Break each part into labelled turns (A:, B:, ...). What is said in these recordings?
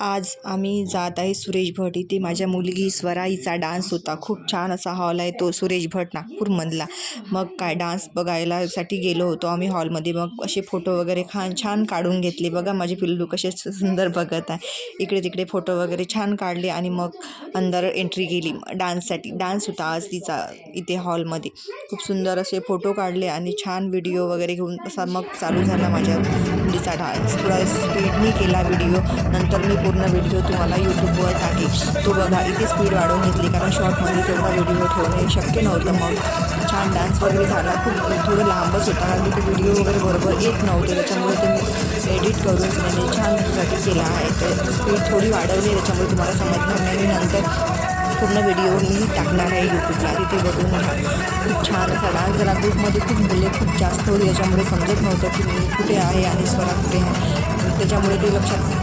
A: आज आम्ही जात आहे सुरेश भट इथे. माझ्या मुलगी स्वराईचा डान्स होता. खूप छान असा हॉल आहे तो सुरेश भट नागपूरमधला. मग काय डान्स बघायला साठी गेलो होतो आम्ही हॉलमध्ये. मग असे फोटो वगैरे छान काढून घेतले. बघा माझे पिल्लू कसे सुंदर बघत आहे. इकडे तिकडे फोटो वगैरे छान काढले आणि मग अंदर एंट्री केली डान्ससाठी. डान्स होता आज तिचा इथे हॉलमध्ये. खूप सुंदर असे फोटो काढले आणि छान व्हिडिओ वगैरे घेऊन तसा मग चालू झाला माझ्या मुलीचा डान्स. थोडा स्पीडनी केला व्हिडिओ. नंतर मी पूर्ण व्हिडिओ तुम्हाला यूट्यूबवर टाकेल. तो बघा. इथे स्पीड वाढवून घेतली कारण शॉर्टमध्ये तेवढा व्हिडिओ ठेवणे शक्य नव्हतं. मग छान डान्स वगैरे झाला. खूप थोडं लांबच होता कारण तिथे व्हिडिओ वगैरे बरोबर येत नव्हते. त्याच्यामुळे ते मी एडिट करून म्हणजे छानसाठी केला आहे. तर स्पीड थोडी वाढवली त्याच्यामुळे तुम्हाला समजणार नाही. नंतर पूर्ण व्हिडिओ मी टाकणार आहे यूट्यूबला. तिथे बघून घ्या. खूप छान असा डान्स झाला. ग्रुपमध्ये खूप मुले खूप जास्त होती त्याच्यामुळे समजत नव्हतं की मी कुठे आहे आणि स्वरा कुठे आहे. त्याच्यामुळे ते लक्षात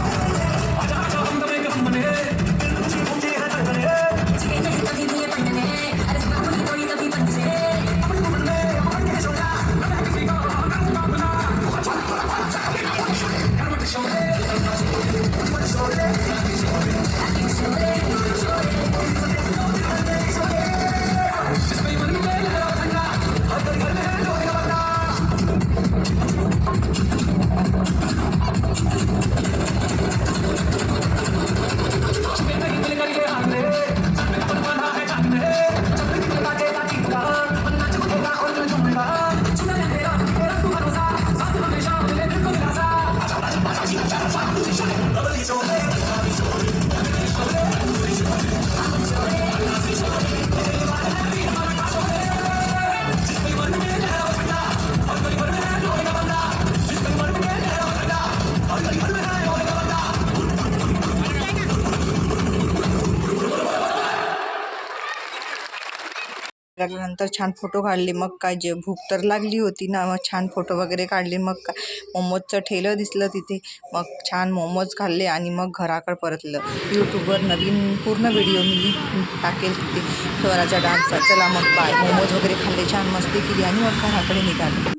A: लागल्यानंतर छान फोटो काढले. मग काय जे भूक तर लागली होती ना. मग छान फोटो वगैरे काढले. मग काय मोमोजचं ठेलं दिसलं तिथे. मग छान मोमोज खाल्ले आणि मग घराकडे परतलं. यूट्यूबवर नवीन पूर्ण व्हिडिओ मी टाकेल तिथे स्वराच्या डान्सचा. चला मग बाय. मोमोज वगैरे खाल्ले, छान मस्ती केली आणि मग घराकडे निघाले.